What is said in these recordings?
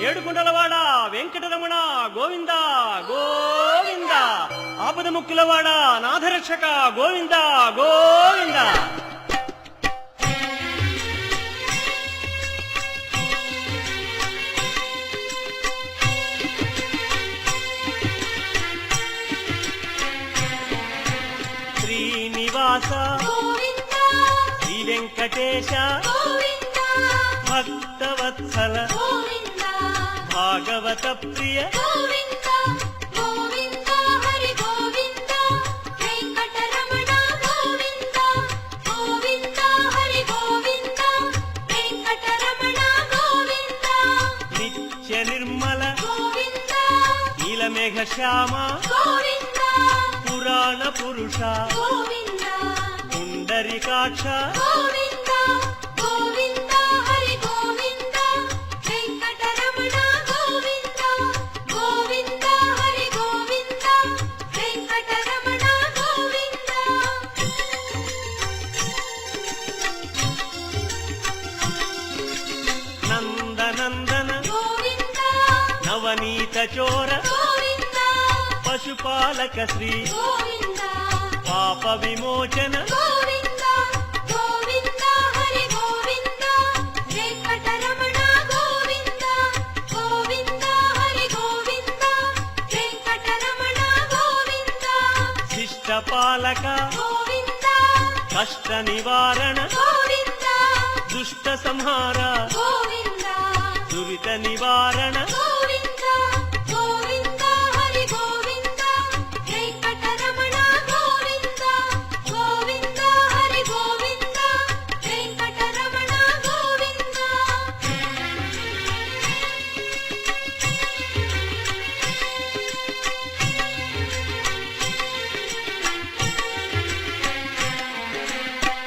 ఏడుకుంటలవాడ వెంకటరమణ గోవింద గోవింద. ఆపద ముక్కులవాడ నాథరక్షక గోవింద గోవింద. శ్రీనివాస శ్రీ వెంకటేశ భక్తవత్సల భాగవత ప్రియ నిత్య నిర్మల నీలమేఘ శ్యామ పురాణ పురుష పుండరీకాక్ష నందనందన నవనీత చోర పశుపాలక శ్రీ పాప విమోచన శిష్టపాలక కష్ట నివారణ దుష్ట సంహార దురిత నివారణ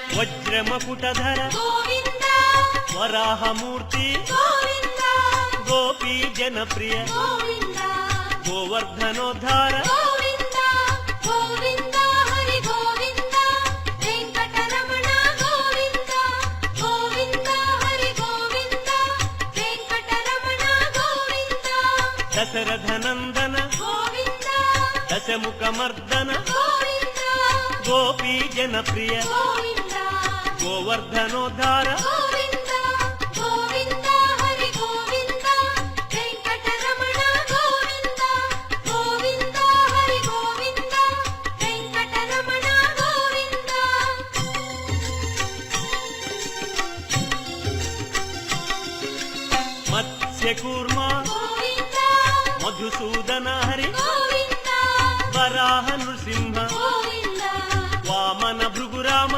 వజ్రమకుటధర వరాహమూర్తి గోపీ జనప్రియ గోవర్ధనోద్ధార దశరథనందన దశముఖమర్దన గోపీ జనప్రియ గోవర్ధనోద్ధార మత్స్యకూర్మ మధుసూదన హరి వరాహ నృసింహ వామన భృగురామ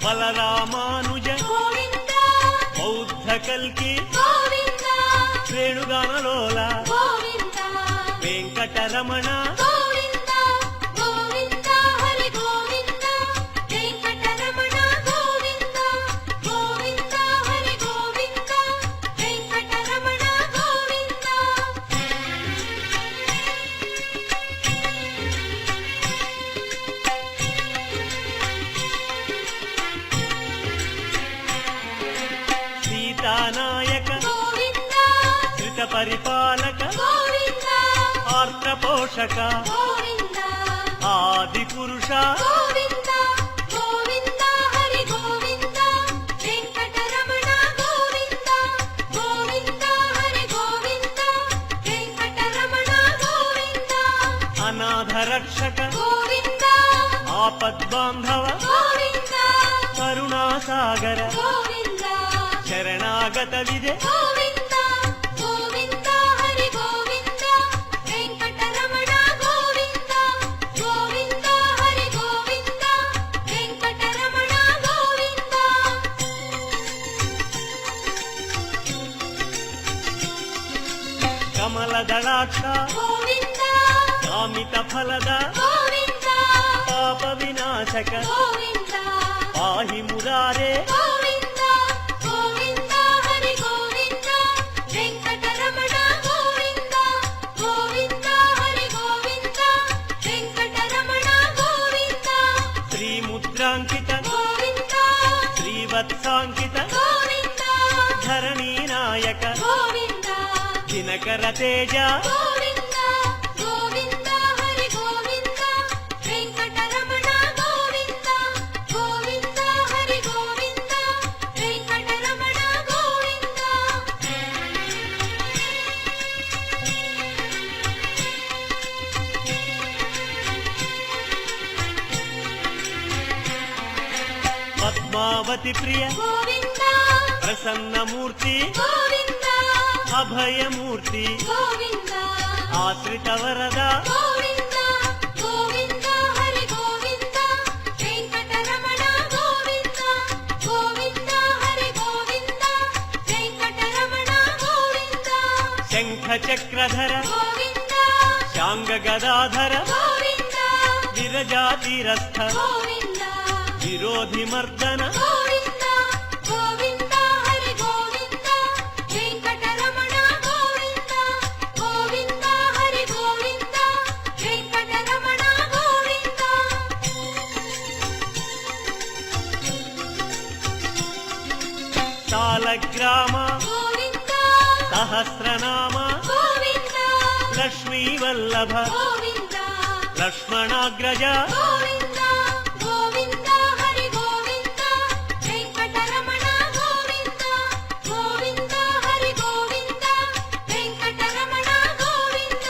బలరామానుజ బౌద్ధ కల్కి శ్రేణుగానలోల వెంకటరమణ సీతానాయక శ్రిత పరిపాలక ఆర్ద్ర పోషక ఆది పురుష అనాథ రక్షక ఆపద్బాంధవ కరుణాసాగర శరణాగత విదే కమలదళాక్ష కామిత ఫలద పాప వినాశక పాహి మురారే వెంకటరమణ గోవింద గోవింద హరి గోవింద వత్సాంకిత గోవింద ధరణీ నాయక గోవింద దినకర తేజ గోవింద గోవింద హరి గోవింద వెంకటరమణ గోవింద గోవింద హరి గోవింద వెంకటరమణ గోవింద పద్మావతి ప్రియ గోవింద ప్రసన్నమూర్తి గోవింద అభయమూర్తి గోవింద ఆశ్రిత వరద గోవింద గోవింద హరి గోవింద వెంకటరమణ గోవింద గోవింద హరి గోవింద వెంకటరమణ గోవింద శంఖ చక్రధర గోవింద శాంగ గదాధర గోవింద విరజాతిరస్థ గోవింద విరోధి మర్దన గోవింద గోవింద హరి గోవింద వెంకటరమణ గోవింద గోవింద హరి గోవింద వెంకటరమణ గోవింద సాలగ్రామ గోవింద సహస్రనామ గోవింద లక్ష్మీ వల్లభ గోవింద లక్ష్మణాగ్రజ గోవింద గోవింద హరి గోవింద వెంకటరమణ గోవింద గోవింద హరి గోవింద వెంకటరమణ గోవింద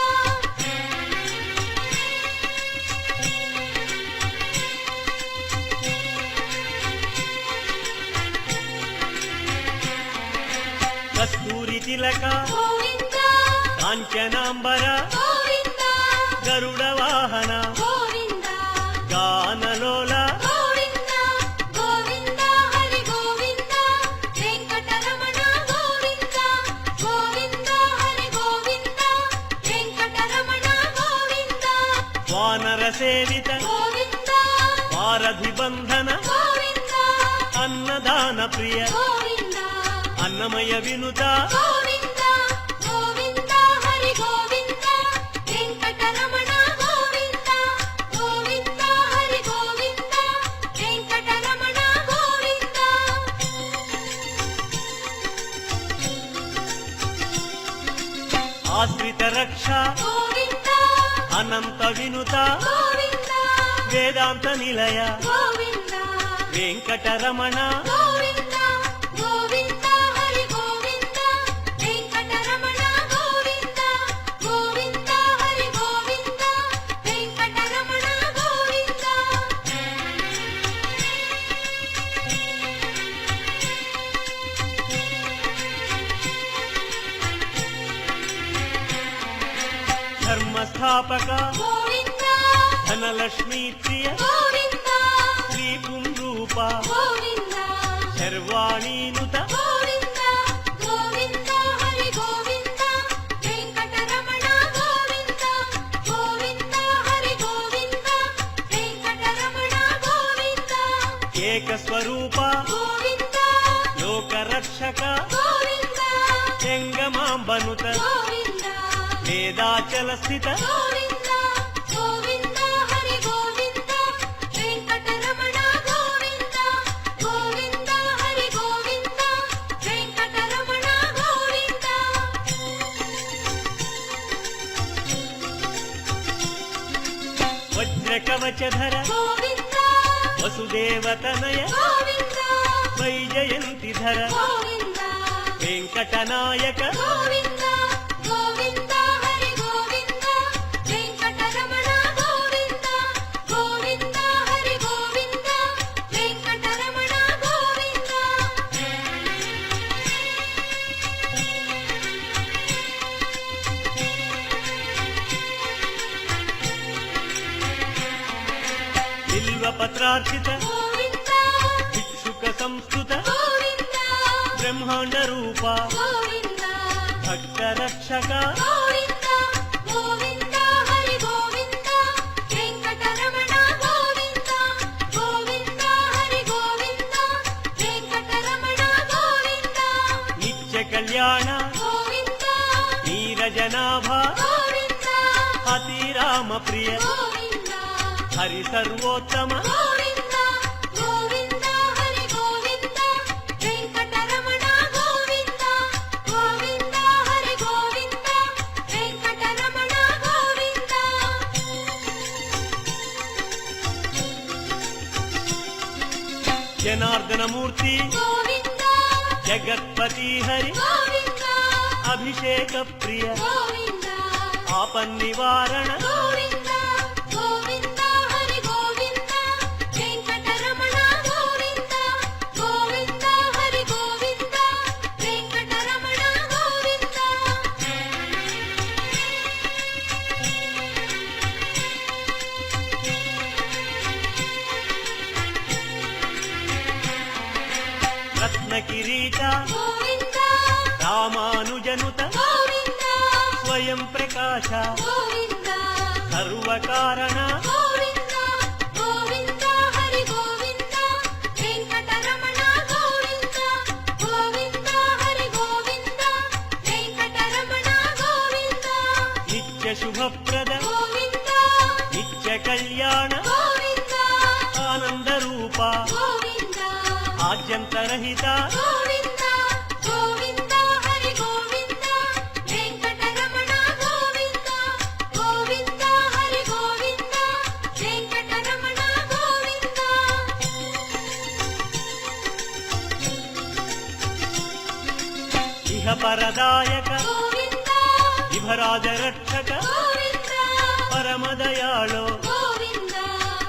కస్తూరి తిలక గోవింద కాంచనాంబర గోవింద గరుడ వాహన గోవింద గానలోల గోవింద గోవింద హరి గోవింద వెంకటరమణ గోవింద గోవింద హరి గోవింద వెంకటరమణ గోవింద వానర సేవిత గోవింద వారధి బంధన గోవింద అన్నదాన ప్రియ గోవింద అన్నమయ వినుత గోవింద గోవింద హరి గోవింద వెంకటరమణ గోవింద గోవింద హరి గోవింద వెంకటరమణ గోవింద ఆశ్రిత రక్ష గోవింద అనంత వినుత గోవింద వేదాంత నిలయ గోవింద వెంకటరమణ గోవింద గోవింద హరి గోవింద వెంకటరమణ గోవింద గోవింద హరి గోవింద వెంకటరమణ గోవింద ధర్మస్థాపక గోవింద ధనలక్ష్మీ ప్రియ గోవింద శ్రీ పుంరూప గోవింద శర్వాణీనుత గోవింద గోవింద హరి గోవింద వెంకటరమణ గోవింద గోవింద హరి గోవింద వెంకటరమణ గోవింద ఏకస్వరూప గోవింద లోకరక్షక గోవింద జంగమాంబనుత గోవింద వేదాచల స్థిత గోవింద గోవింద హరి గోవింద వెంకటరమణ గోవింద గోవింద హరి గోవింద వెంకటరమణ గోవింద వజ్రకవచధర గోవింద వసుదేవతనయ గోవింద వైజయంతిధర గోవింద వెంకటనాయక గోవింద గోవింద హరి గోవింద వెంకటరమణ గోవింద గోవింద హరి గోవింద వెంకటరమణ గోవింద బిల్వపత్రార్చిత గోవింద భిక్షుక సంస్కృత గోవింద బ్రహ్మాండ రూప గోవింద భక్త రక్షక గోవింద గోవింద హరి గోవింద వెంకటరమణ గోవింద గోవింద హరి గోవింద వెంకటరమణ గోవింద నిత్య కళ్యాణ గోవింద నీరజనాభ గోవింద అతిరామ ప్రియ గోవింద హరి సర్వోత్తమ గోవింద గోవింద హరి గోవింద జనార్దన మూర్తి గోవింద జగత్పతి హరి గోవింద అభిషేక ప్రియ గోవింద ఆపన్నివారణ గోవింద గోవింద హరి గోవింద వెంకటరమణ గోవింద గోవింద హరి గోవింద వెంకటరమణ గోవింద రత్న కిరీట గోవింద రామానుజనుత గోవింద స్వయం ప్రకాశ గోవింద సర్వకారణ గోవింద గోవింద హరి గోవింద వెంకటరమణ గోవింద గోవింద హరి గోవింద వెంకటరమణ గోవింద నిత్య శుభప్రద గోవింద నిత్య కళ్యాణ గోవింద ఆనంద రూప గోవింద ఆద్యంతరహిత గోవింద గోవింద హరి గోవింద వెంకటరమణ గోవింద గోవింద హరి గోవింద వెంకటరమణ గోవింద ఇహ పరదాయక గోవింద విభరాజ రక్షక గోవింద పరమదయాళో గోవింద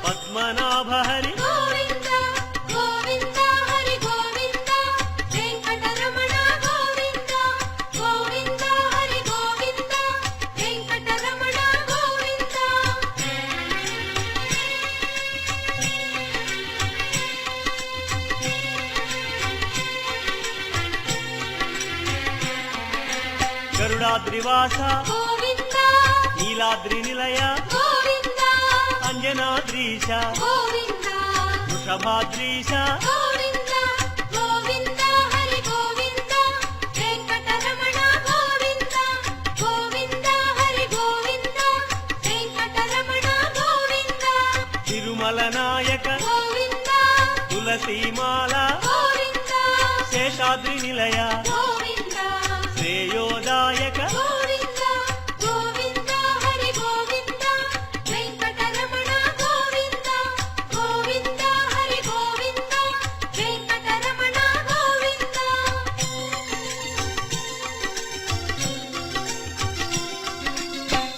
పద్మనాభ హరి గోవింద గోవింద హరి గోవింద వెంకటరమణ గోవింద గోవింద హరి గోవింద వెంకటరమణ గోవింద గరుడాద్రివాస గోవింద నీలాద్రి నిలయ గోవింద అంజనాద్రీశ గోవింద వృషభాద్రీశ గోవింద గోవింద హరి గోవింద వెంకటరమణ గోవింద గోవింద హరి గోవింద వెంకటరమణ గోవింద తిరుమల నాయక గోవింద తులసీమాల గోవింద శేషాద్రి నిలయ గోవింద శ్రేయోదాయక గోవింద గోవింద హరి గోవింద వెంకటరమణ గోవింద గోవింద హరి గోవింద వెంకటరమణ గోవింద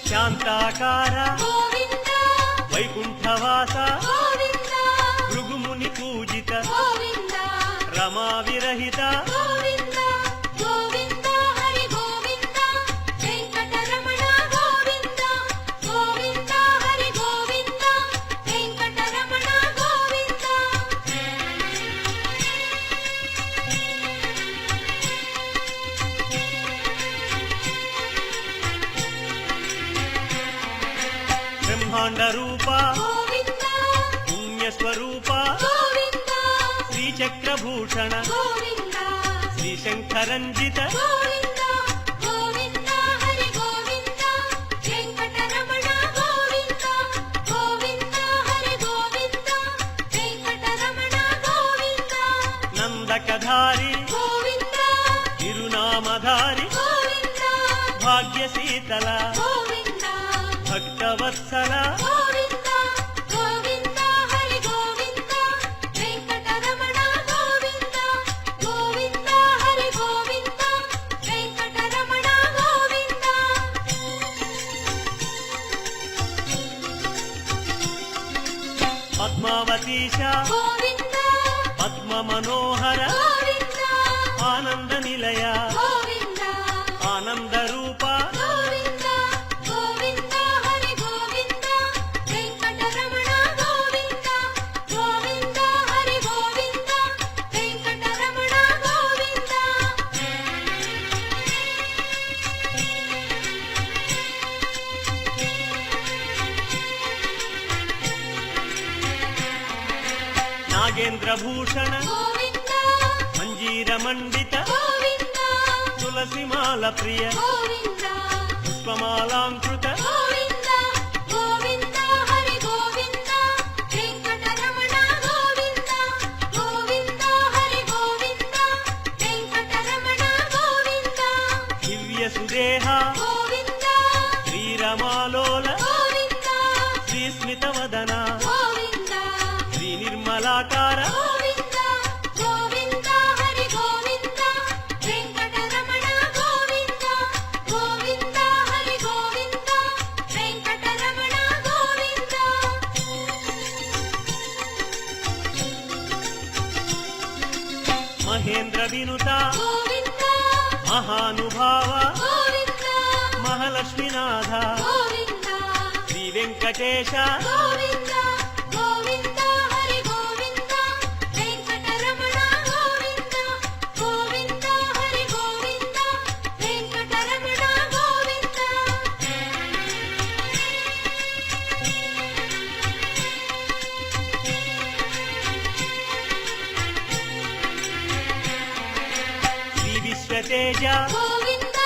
శాంతాకార గోవింద వైకుంఠవాస గోవింద భృగుముని పూజిత గోవింద రమా విరహిత గోవింద గోవింద హరి గోవింద వెంకటరమణ గోవింద గోవింద హరి గోవింద వెంకటరమణ గోవింద బ్రహ్మాండ రూప గోవింద పుణ్యస్వరూప గోవింద శ్రీచక్రభూషణ గోవింద శ్రీశంకరంజిత గోవింద గోవింద హరి గోవింద వెంకటరమణ గోవింద గోవింద హరి గోవింద వెంకటరమణ గోవింద నందకధారి గోవింద తిరునామధారి గోవింద భాగ్యశీతల గోవింద భక్తవత్సల గోవింద గోవింద హరి గోవింద వెంకటరమణ గోవింద గోవింద హరి గోవింద వెంకటరమణ గోవింద పద్మావతీశ గోవింద పద్మ మనోహర గోవింద ఆనంద నిలయ గోవింద ఆనంద రూప గోవింద గోవింద హరి గోవింద వెంకటరమణ గోవింద గోవింద హరి గోవింద వెంకటరమణ గోవింద నాగేంద్ర భూషణ గోవింద మంజీర మండిత గోవింద తులసిమాల ప్రియ గోవింద పుష్పమాలాంకృత గోవింద గోవింద హరి గోవింద వెంకటరమణ గోవింద గోవింద హరి గోవింద వెంకటరమణ గోవింద దివ్య సుదేహ గోవింద శ్రీరమాలోల గోవింద శ్రీస్మిత వదన గోవింద శ్రీ నిర్మలాకార గోవింద మహేంద్ర వినుత గోవింద మహానుభావ గోవింద మహాలక్ష్మీనాథ గోవింద శ్రీ వెంకటేశ గోవింద గోవింద హరి గోవింద వెంకటరమణ గోవింద గోవింద హరి గోవింద వెంకటరమణ గోవింద శ్రీ విశ్వతేజ గోవింద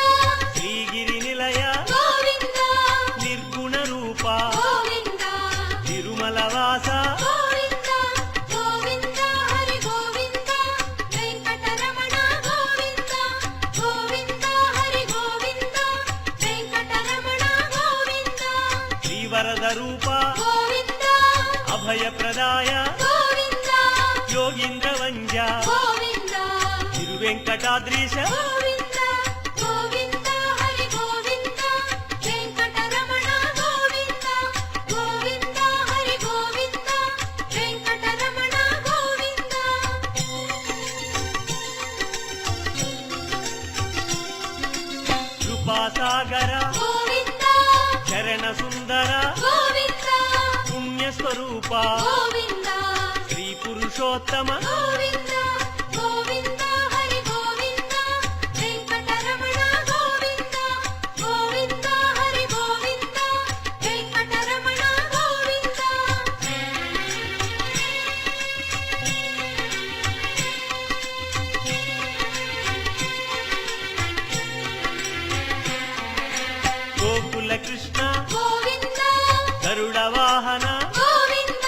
శ్రీగిరి నిలయ గోవింద నిర్గుణ రూప గోవింద తిరుమల వాస గోవింద గోవింద హరి గోవింద వెంకటరమణ గోవింద గోవింద హరి గోవింద వెంకటరమణ గోవింద శ్రీవరద రూప గోవింద అభయప్రదాయ గోవింద యోగీంద్ర వంజ గోవింద తిరువెంకటాద్రీశ గోవింద గోవింద హరి గోవింద వెంకటరమణ గోవింద గోవింద హరి గోవింద వెంకటరమణ గోవింద కృపాసాగర గోవింద చరణ సుందర గోవింద పుణ్యస్వరూప గోవింద శ్రీ పురుషోత్తమ గోవింద గోవింద హరి గోవింద వెంకటరమణ గోవింద గోవింద హరి గోవింద వెంకటరమణ గోవింద గోకుల కృష్ణ గోవింద గరుడ వాహన గోవింద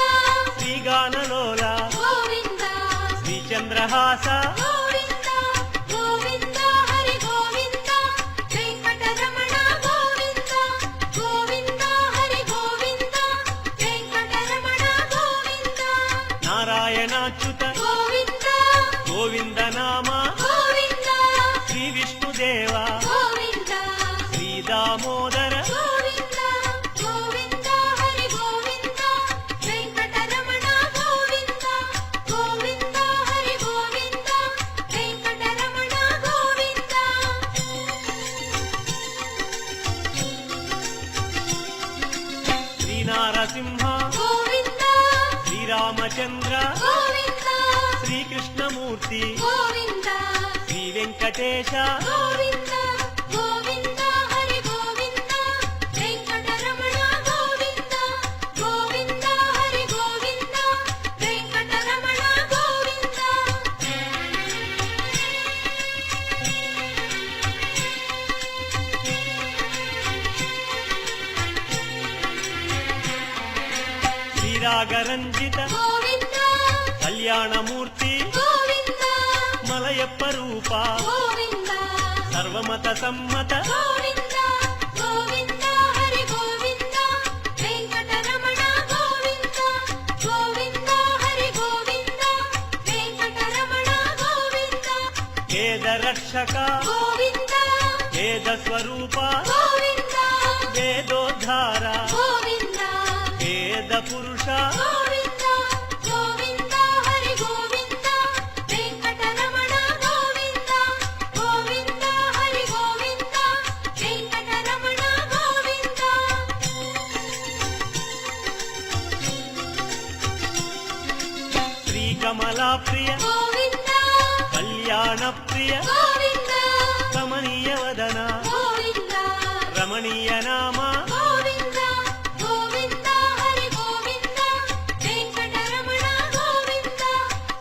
శ్రీగానలోల గోవింద శ్రీచంద్రహాస గోవింద గోవింద హరి గోవింద వెంకటరమణ గోవింద గోవింద హరి గోవింద వెంకటరమణ గోవింద నారాయణాచ్యుత గోవింద గోవింద నామ గోవింద శ్రీ విష్ణుదేవ గోవింద శ్రీ దామోదర గోవింద గోవింద హరి గోవింద వెంకటరమణ గోవింద గోవింద హరి గోవింద వెంకటరమణ గోవింద శ్రీ నారసింహ గోవింద శ్రీరామచంద్ర గోవింద శ్రీకృష్ణమూర్తి గోవింద శ్రీ వెంకటేశ గోవింద గోవింద హరి గోవింద వెంకటరమణ గోవింద గోవింద హరి గోవింద వెంకటరమణ గోవింద శ్రీరాగరంజిత గోవింద కళ్యాణమూర్తి గోవింద మలయప్ప రూప గోవింద సర్వమత సమ్మత గోవింద గోవింద హరి గోవింద వెంకటరమణ గోవింద గోవింద హరి గోవింద వెంకటరమణ గోవింద వేద రక్షక గోవింద వేద స్వరూప గోవింద వేదోద్ధార గోవింద వేద పురుష గోవింద గోవింద హరి గోవింద వెంకటరమణ గోవింద గోవింద హరి గోవింద వెంకటరమణ గోవింద శ్రీకమలా ప్రియ గోవింద కళ్యాణ ప్రియ గోవింద కమనీయ వదన గోవింద రమణీయ నామ గోవింద గోవింద హరి గోవింద వెంకటరమణ గోవింద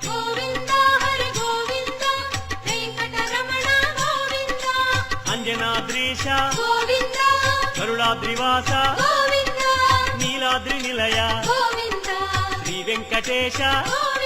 గోవింద హరి గోవింద వెంకటరమణ గోవింద అంజనాద్రీశ గోవింద గరుడాద్రివాస గోవింద నీలాద్రి నిలయ గోవింద శ్రీ వెంకటేశ గోవింద